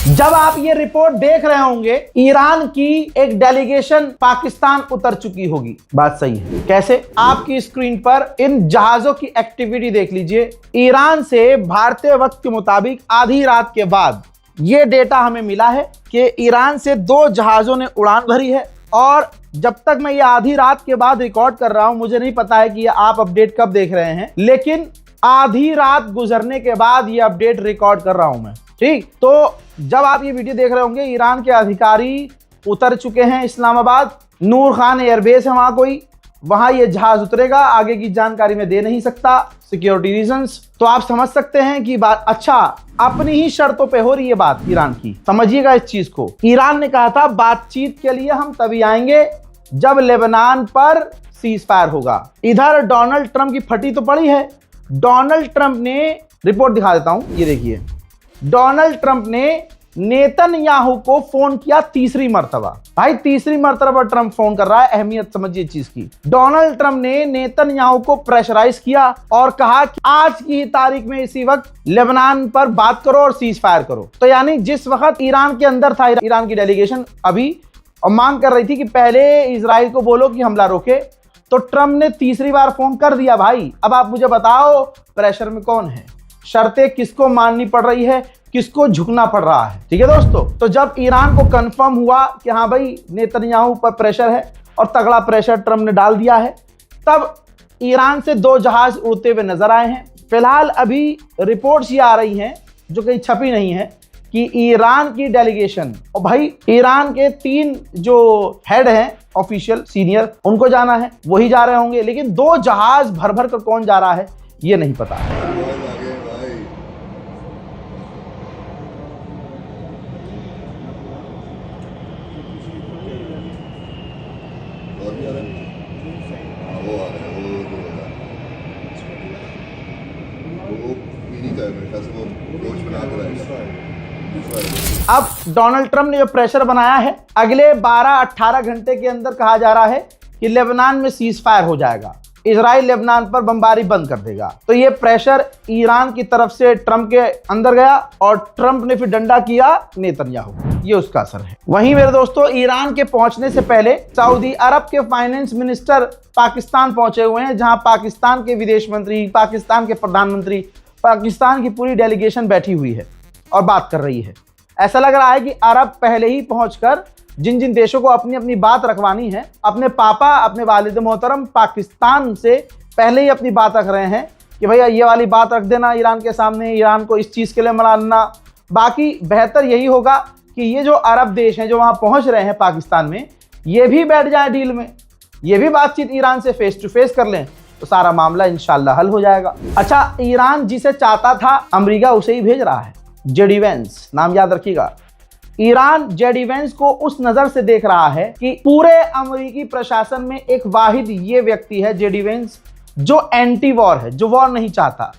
जब आप ये रिपोर्ट देख रहे होंगे, ईरान की एक डेलीगेशन पाकिस्तान उतर चुकी होगी। बात सही है। कैसे? आपकी स्क्रीन पर इन जहाजों की एक्टिविटी देख लीजिए। ईरान से भारतीय वक्त के मुताबिक आधी रात के बाद ये डेटा हमें मिला है कि ईरान से 2 जहाजों ने उड़ान भरी है। और जब तक मैं ये आधी रात के बाद रिकॉर्ड कर रहा हूं, मुझे नहीं पता है कि ये आप अपडेट कब देख रहे हैं, लेकिन आधी रात गुजरने के बाद ये अपडेट रिकॉर्ड कर रहा हूं मैं। ठीक, तो जब आप ये वीडियो देख रहे होंगे, ईरान के अधिकारी उतर चुके हैं इस्लामाबाद। नूर खान एयरबेस है वहां कोई, वहां ये जहाज उतरेगा। आगे की जानकारी मैं दे नहीं सकता, सिक्योरिटी रीजंस। तो आप समझ सकते हैं कि बात अच्छा अपनी ही शर्तों पे हो रही है बात ईरान की। समझिएगा इस चीज को। ईरान ने कहा था बातचीत के लिए हम तभी आएंगे जब लेबनान पर सीज फायर होगा। इधर डोनाल्ड ट्रंप की फटी तो पड़ी है। डोनाल्ड ट्रंप ने, रिपोर्ट दिखा देता हूं, ये देखिए। डोनाल्ड ट्रंप ने नेतन्याहू को फोन किया 3री मर्तबा। भाई 3री मर्तबा ट्रंप फोन कर रहा है, अहमियत समझिए चीज की। डोनाल्ड ट्रंप ने नेतन्याहू को प्रेशराइज किया और कहा कि आज की तारीख में इसी वक्त लेबनान पर बात करो और सीज फायर करो। तो यानी जिस वक्त ईरान के अंदर था, ईरान की डेलीगेशन अभी, और मांग कर रही थी कि पहले इजराइल को बोलो कि हमला रोके, तो ट्रंप ने 3री बार फोन कर दिया। भाई अब आप मुझे बताओ, प्रेशर में कौन है? शर्तें किसको माननी पड़ रही है, किसको झुकना पड़ रहा है? ठीक है दोस्तों। तो जब ईरान को कंफर्म हुआ कि हाँ भाई नेतन्याहू पर प्रेशर है और तगड़ा प्रेशर ट्रंप ने डाल दिया है, तब ईरान से 2 जहाज उड़ते हुए नजर आए हैं। फिलहाल अभी रिपोर्ट्स ये आ रही हैं, जो कहीं छपी नहीं है, कि ईरान की डेलीगेशन, और भाई ईरान के 3 जो हेड हैं ऑफिशियल सीनियर, उनको जाना है, वही जा रहे होंगे। लेकिन 2 जहाज भर भर कर कौन जा रहा है ये नहीं पता। अब डोनाल्ड ट्रंप ने जो प्रेशर बनाया है, अगले 12-18 घंटे के अंदर कहा जा रहा है कि लेबनान में सीज फायर हो जाएगा, इजराइल लेबनान पर बमबारी बंद कर देगा। तो ये प्रेशर ईरान की तरफ से ट्रंप के अंदर गया और ट्रंप ने फिर डंडा किया नेतन्याहू। ये उसका असर है। वहीं मेरे दोस्तों, ईरान के पहुंचने से पहले सऊदी अरब के फाइनेंस मिनिस्टर पाकिस्तान पहुंचे हुए हैं, जहां पाकिस्तान के विदेश मंत्री, पाकिस्तान के प्रधानमंत्री, पाकिस्तान की पूरी डेलीगेशन बैठी हुई है और बात कर रही है। ऐसा लग रहा है कि अरब पहले ही पहुंचकर जिन जिन देशों को अपनी अपनी बात रखवानी है, अपने पापा, अपने वालिद मोहतरम पाकिस्तान से पहले ही अपनी बात रख रहे हैं कि भैया ये वाली बात रख देना ईरान के सामने, ईरान को इस चीज़ के लिए मना लेना। बाकी बेहतर यही होगा कि ये जो अरब देश हैं जो वहाँ पहुँच रहे हैं पाकिस्तान में, ये भी बैठ जाए डील में, ये भी बातचीत ईरान से फेस टू फेस कर लें, तो सारा मामला इंशाल्लाह हल हो जाएगा। अच्छा, ईरान जिसे चाहता था अमेरिका उसे ही भेज रहा है। जेडी वेंस, नाम याद रखिएगा। ईरान जेडी वेंस को उस नजर से देख रहा है कि पूरे अमेरिकी प्रशासन में एक वाहिद ये व्यक्ति है, जेडी वेंस, जो एंटी वॉर है, जो वॉर नहीं चाहता।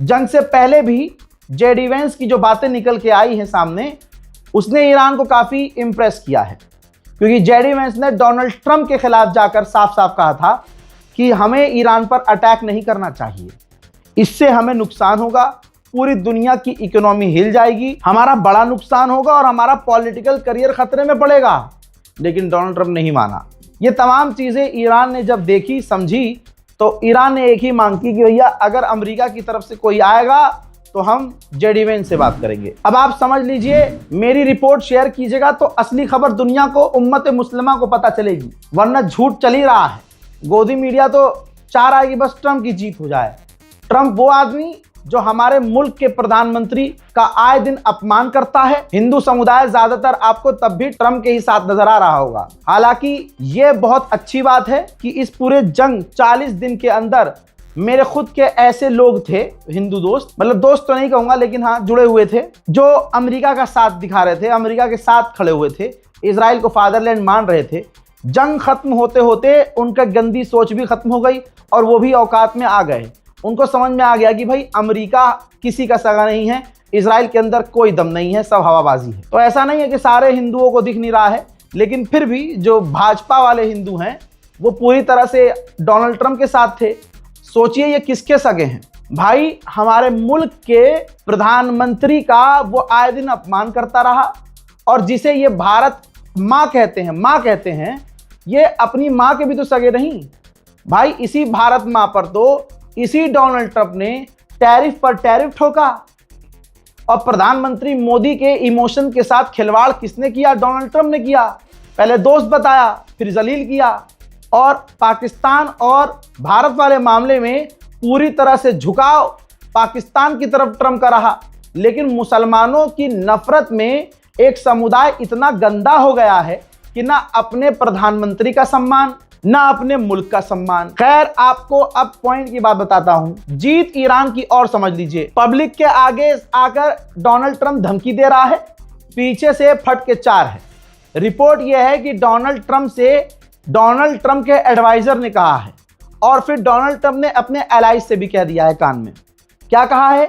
जंग से पहले भी जेडी वेंस की जो बातें निकल के आई हैं सामने, उसने ईरान को काफी इंप्रेस किया है, क्योंकि जेडी वेंस ने डोनाल्ड ट्रंप के खिलाफ जाकर साफ साफ कहा था कि हमें ईरान पर अटैक नहीं करना चाहिए, इससे हमें नुकसान होगा, पूरी दुनिया की इकोनॉमी हिल जाएगी, हमारा बड़ा नुकसान होगा और हमारा पॉलिटिकल करियर खतरे में पड़ेगा। लेकिन डोनाल्ड ट्रंप नहीं माना। ये तमाम चीज़ें ईरान ने जब देखी, समझी, तो ईरान ने एक ही मांग की कि भैया अगर अमेरिका की तरफ से कोई आएगा तो हम जेडी वेंस से बात करेंगे। अब आप समझ लीजिए, मेरी रिपोर्ट शेयर कीजिएगा तो असली खबर दुनिया को, उम्मत मुस्लिमा को पता चलेगी, वरना झूठ चल ही रहा है। गोदी मीडिया तो चाह रहा है कि बस ट्रंप की जीत हो जाए। ट्रंप वो आदमी जो हमारे मुल्क के प्रधानमंत्री का आए दिन अपमान करता है। हिंदू समुदाय ज्यादातर आपको तब भी ट्रंप के ही साथ नजर आ रहा होगा। हालांकि ये बहुत अच्छी बात है कि इस पूरे जंग 40 दिन के अंदर मेरे खुद के ऐसे लोग थे, हिंदू दोस्त, मतलब दोस्त तो नहीं कहूंगा लेकिन हाँ जुड़े हुए थे, जो अमेरिका का साथ दिखा रहे थे, अमेरिका के साथ खड़े हुए थे, इजराइल को फादरलैंड मान रहे थे। जंग खत्म होते होते उनका गंदी सोच भी खत्म हो गई और वो भी औकात में आ गए। उनको समझ में आ गया कि भाई अमेरिका किसी का सगा नहीं है, इजराइल के अंदर कोई दम नहीं है, सब हवाबाजी है। तो ऐसा नहीं है कि सारे हिंदुओं को दिख नहीं रहा है, लेकिन फिर भी जो भाजपा वाले हिंदू हैं वो पूरी तरह से डोनाल्ड ट्रंप के साथ थे। सोचिए ये किसके सगे हैं, भाई हमारे मुल्क के प्रधानमंत्री का वो आए दिन अपमान करता रहा, और जिसे ये भारत माँ कहते हैं, ये अपनी माँ के भी तो सगे नहीं भाई। इसी भारत माँ पर तो इसी डोनाल्ड ट्रंप ने टैरिफ पर टैरिफ ठोका, और प्रधानमंत्री मोदी के इमोशन के साथ खिलवाड़ किसने किया? डोनाल्ड ट्रंप ने किया। पहले दोस्त बताया, फिर जलील किया, और पाकिस्तान और भारत वाले मामले में पूरी तरह से झुकाव पाकिस्तान की तरफ ट्रंप का रहा। लेकिन मुसलमानों की नफरत में एक समुदाय इतना गंदा हो गया है कि ना अपने प्रधानमंत्री का सम्मान, ना अपने मुल्क का सम्मान। खैर, आपको अब पॉइंट की बात बताता हूं। जीत ईरान की और समझ लीजिए। पब्लिक के आगे आकर डोनाल्ड ट्रंप धमकी दे रहा है, पीछे से फट के 4 है। रिपोर्ट यह है कि डोनाल्ड ट्रंप के एडवाइजर ने कहा है, और फिर डोनाल्ड ट्रंप ने अपने एलाइज से भी कह दिया है कान में। क्या कहा है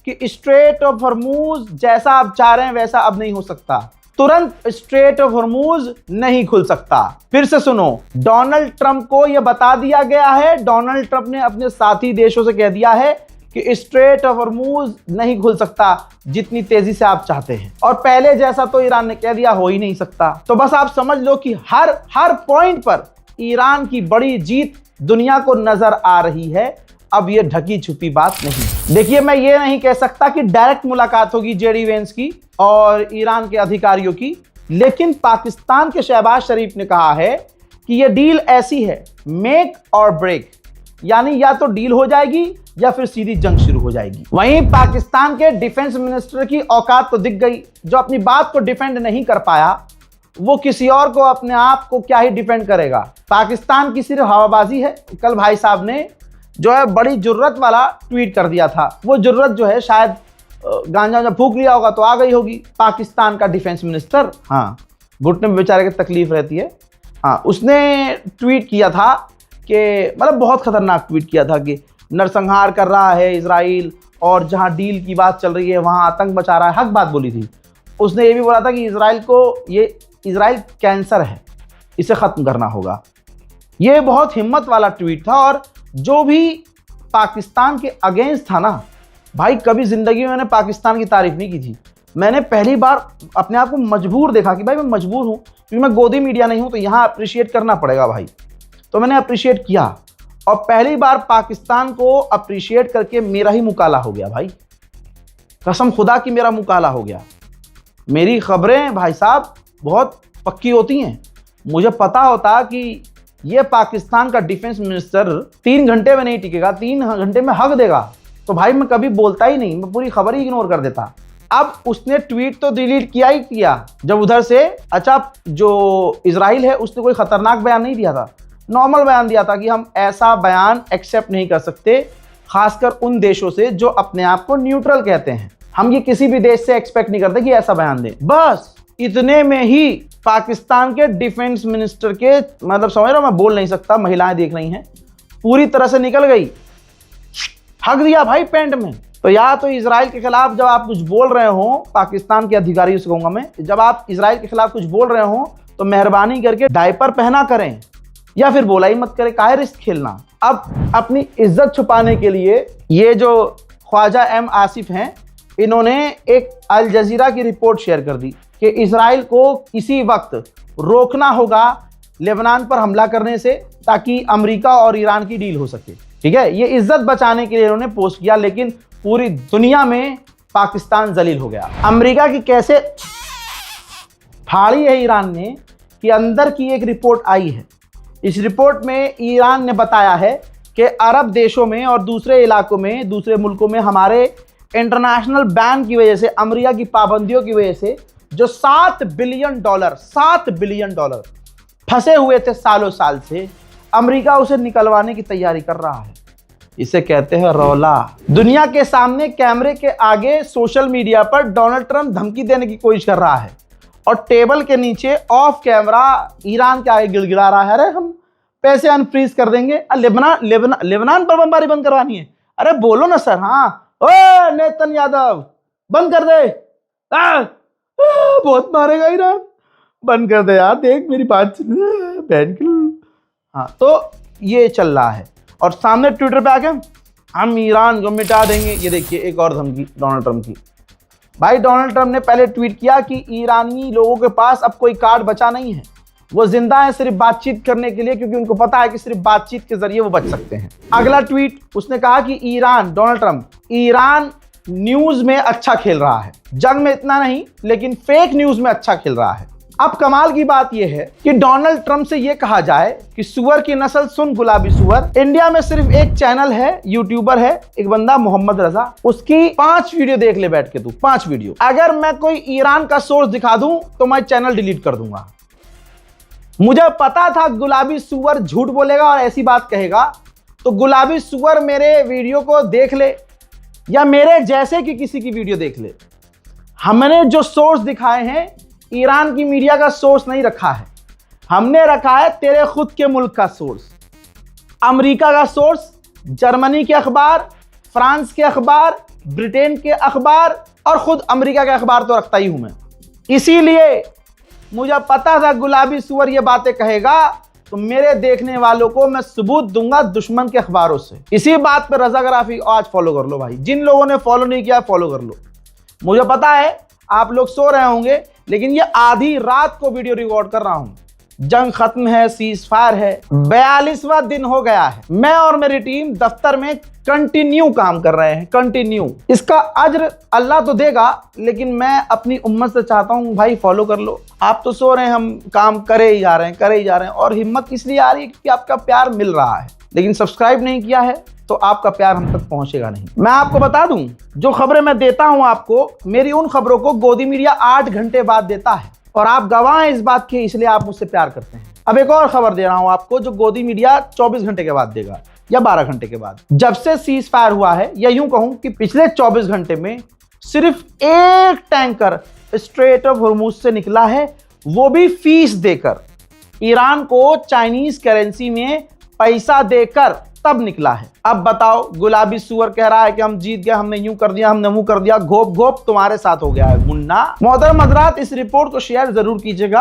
कि स्ट्रेट ऑफ हॉर्मूज जैसा आप चाह रहे हैं वैसा अब नहीं हो सकता, तुरंत स्ट्रेट ऑफ हॉर्मूज नहीं खुल सकता। फिर से सुनो, डोनाल्ड ट्रंप को यह बता दिया गया है, डोनाल्ड ट्रंप ने अपने साथी देशों से कह दिया है कि स्ट्रेट ऑफ हॉर्मूज नहीं खुल सकता जितनी तेजी से आप चाहते हैं, और पहले जैसा तो ईरान ने कह दिया हो ही नहीं सकता। तो बस आप समझ लो कि हर पॉइंट पर ईरान की बड़ी जीत दुनिया को नजर आ रही है। अब ये ढकी छुपी बात नहीं। देखिए, मैं ये नहीं कह सकता कि डायरेक्ट मुलाकात होगी जेडी वेंस की और ईरान के अधिकारियों की, लेकिन पाकिस्तान के शहबाज शरीफ ने कहा है कि ये डील ऐसी है, मेक और ब्रेक, यानी या तो डील हो जाएगी या फिर सीधी जंग शुरू हो जाएगी। वहीं पाकिस्तान के डिफेंस मिनिस्टर की औकात तो दिख गई, जो अपनी बात को डिफेंड नहीं कर पाया वो किसी और को, अपने आप को क्या ही डिफेंड करेगा। पाकिस्तान की सिर्फ हवाबाजी है। कल भाई साहब ने जो है बड़ी जुर्रत वाला ट्वीट कर दिया था, वो जुर्रत जो है शायद गांजा फूंक लिया होगा तो आ गई होगी। पाकिस्तान का डिफेंस मिनिस्टर, हाँ, घुटने में बेचारे की तकलीफ रहती है, हाँ, उसने ट्वीट किया था कि मतलब बहुत खतरनाक ट्वीट किया था कि नरसंहार कर रहा है इजराइल, और जहां डील की बात चल रही है वहां आतंक मचा रहा है। हक बात बोली थी उसने। ये भी बोला था कि इजराइल कैंसर है, इसे खत्म करना होगा। ये बहुत हिम्मत वाला ट्वीट था, और जो भी पाकिस्तान के अगेंस्ट था ना भाई, कभी जिंदगी में मैंने पाकिस्तान की तारीफ नहीं की थी। मैंने पहली बार अपने आप को मजबूर देखा कि भाई मैं मजबूर हूं, क्योंकि मैं गोदी मीडिया नहीं हूं, तो यहां अप्रिशिएट करना पड़ेगा भाई। तो मैंने अप्रिशिएट किया, और पहली बार पाकिस्तान को अप्रिशिएट करके मेरा ही मुकाला हो गया भाई, कसम खुदा की मेरा मुकाला हो गया। मेरी खबरें भाई साहब बहुत पक्की होती हैं। मुझे पता होता कि ये पाकिस्तान का डिफेंस मिनिस्टर 3 घंटे में नहीं टिकेगा, 3 घंटे में हक देगा, तो भाई मैं कभी बोलता ही नहीं, मैं पूरी खबर ही इग्नोर कर देता। अब उसने ट्वीट तो डिलीट किया ही किया, जब उधर से अच्छा जो इजराइल है उसने कोई खतरनाक बयान नहीं दिया था, नॉर्मल बयान दिया था कि हम ऐसा बयान एक्सेप्ट नहीं कर सकते, खासकर उन देशों से जो अपने आप को न्यूट्रल कहते हैं। हम ये किसी भी देश से एक्सपेक्ट नहीं करते कि ऐसा बयान दें। बस इतने में ही पाकिस्तान के डिफेंस मिनिस्टर के, मतलब समझ रहा हूं, मैं बोल नहीं सकता, महिलाएं देख रही हैं, पूरी तरह से निकल गई, हक दिया भाई पैंट में। तो या तो इजराइल के खिलाफ जब आप कुछ बोल रहे हो, पाकिस्तान के अधिकारियों से कहूंगा मैं, जब आप इजराइल के खिलाफ कुछ बोल रहे हो तो मेहरबानी करके डायपर पहना करें, या फिर बोला ही मत करें, काहे रिस्क खेलना। अब अपनी इज्जत छुपाने के लिए ये जो ख्वाजा एम आसिफ हैं, इन्होंने एक अल जजीरा की रिपोर्ट शेयर कर दी कि इजराइल को इसी वक्त रोकना होगा लेबनान पर हमला करने से, ताकि अमेरिका और ईरान की डील हो सके। ठीक है, ये इज्जत बचाने के लिए इन्होंने पोस्ट किया, लेकिन पूरी दुनिया में पाकिस्तान जलील हो गया। अमेरिका की कैसे फाड़ी है ईरान ने कि अंदर की एक रिपोर्ट आई है। इस रिपोर्ट में ईरान ने बताया है कि अरब देशों में और दूसरे इलाकों में, दूसरे मुल्कों में हमारे इंटरनेशनल बैन की वजह से, अमेरिका की पाबंदियों की वजह से जो $7 बिलियन फंसे हुए थे सालों साल से, अमेरिका उसे निकलवाने की तैयारी कर रहा है। इसे कहते हैं रौला। दुनिया के सामने कैमरे के आगे सोशल मीडिया पर डोनाल्ड ट्रंप धमकी देने की कोशिश कर रहा है, और टेबल के नीचे ऑफ कैमरा ईरान के आगे गिड़गिड़ा रहा है, अरे हम पैसे अनफ्रीज कर देंगे, लेबनान पर बमबारी बंद करवानी है। अरे बोलो ना सर, हाँ ओ नेतन यादव बंद कर दे, बहुत मारेगा ईरान, बंद कर दे यार, देख मेरी बात बहन की। हाँ, तो ये चल रहा है, और सामने ट्विटर पे आके हम ईरान को मिटा देंगे। ये देखिए एक और धमकी डोनाल्ड ट्रंप की। भाई डोनाल्ड ट्रंप ने पहले ट्वीट किया कि ईरानी लोगों के पास अब कोई कार्ड बचा नहीं है, वो जिंदा है सिर्फ बातचीत करने के लिए, क्योंकि उनको पता है कि सिर्फ बातचीत के जरिए वो बच सकते हैं। अगला ट्वीट उसने कहा कि Iran, Donald Trump, Iran news में अच्छा खेल रहा है, जंग में इतना नहीं लेकिन फेक न्यूज में अच्छा खेल रहा है। अब कमाल की बात यह है कि डोनाल्ड ट्रंप से यह कहा जाए कि सुअर की नस्ल सुन गुलाबी सुअर। इंडिया में सिर्फ एक चैनल है, यूट्यूबर है एक बंदा मोहम्मद रजा, उसकी 5 वीडियो देख ले बैठ के तू, 5 वीडियो। अगर मैं कोई ईरान का सोर्स दिखा दूं तो मैं चैनल डिलीट कर दूंगा। मुझे पता था गुलाबी सुअर झूठ बोलेगा और ऐसी बात कहेगा, तो गुलाबी सुअर मेरे वीडियो को देख ले या मेरे जैसे कि किसी की वीडियो देख ले। हमने जो सोर्स दिखाए हैं ईरान की मीडिया का सोर्स नहीं रखा है, हमने रखा है तेरे खुद के मुल्क का सोर्स, अमेरिका का सोर्स, जर्मनी के अखबार, फ्रांस के अखबार, ब्रिटेन के अखबार और खुद अमेरिका के अखबार तो रखता ही हूं मैं। इसीलिए मुझे पता था गुलाबी सुअर ये बातें कहेगा, तो मेरे देखने वालों को मैं सबूत दूंगा दुश्मन के अखबारों से। इसी बात पर रजा ग्राफिक आज फॉलो कर लो भाई, जिन लोगों ने फॉलो नहीं किया फॉलो कर लो। मुझे पता है आप लोग सो रहे होंगे, लेकिन ये आधी रात को वीडियो रिकॉर्ड कर रहा हूं। जंग खत्म है, सीज फायर है, 42वां दिन हो गया है। मैं और मेरी टीम दफ्तर में कंटिन्यू काम कर रहे हैं, कंटिन्यू। इसका अज्र अल्लाह तो देगा, लेकिन मैं अपनी उम्मत से चाहता हूं भाई फॉलो कर लो। आप तो सो रहे हैं, हम काम करे ही जा रहे हैं, करे ही जा रहे हैं, और हिम्मत इसलिए आ रही है क्योंकि आपका प्यार मिल रहा है। लेकिन सब्सक्राइब नहीं किया है तो आपका प्यार हम तक पहुंचेगा नहीं। मैं आपको बता दूं, जो खबरें मैं देता हूं आपको, मेरी उन खबरों को गोदी मीडिया 8 घंटे बाद देता है, और आप गवाह हैं इस बात के, इसलिए आप मुझसे प्यार करते हैं। अब एक और खबर दे रहा हूं आपको जो गोदी मीडिया 24 घंटे के बाद देगा या 12 घंटे के बाद। जब से सीज फायर हुआ है, या यूं कहूं कि पिछले 24 घंटे में सिर्फ एक टैंकर स्ट्रेट ऑफ हॉर्मुज से निकला है, वो भी फीस देकर, ईरान को चाइनीज करेंसी में पैसा देकर तब निकला है। अब बताओ, गुलाबी सुअर कह रहा है कि हम जीत गए, हमने यूं कर दिया, हमने वो कर दिया, घोप घोप तुम्हारे साथ हो गया है मुन्ना। मोहतरम हज़रात, इस रिपोर्ट को शेयर जरूर कीजिएगा।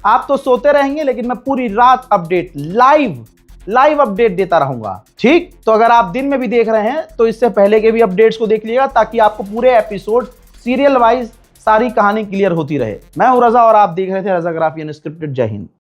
आप तो सोते रहेंगे, लेकिन मैं पूरी रात अपडेट, लाइव अपडेट देता रहूंगा, ठीक? तो अगर आप दिन में भी देख रहे हैं तो इससे पहले के भी अपडेट्स को देख लीजिएगा, ताकि आपको पूरे एपिसोड सीरियल वाइज सारी कहानी क्लियर होती रहे। मैं हूं रजा और आप देख रहे थे रजा ग्राफी अनस्क्रिप्टेड। जय हिंद।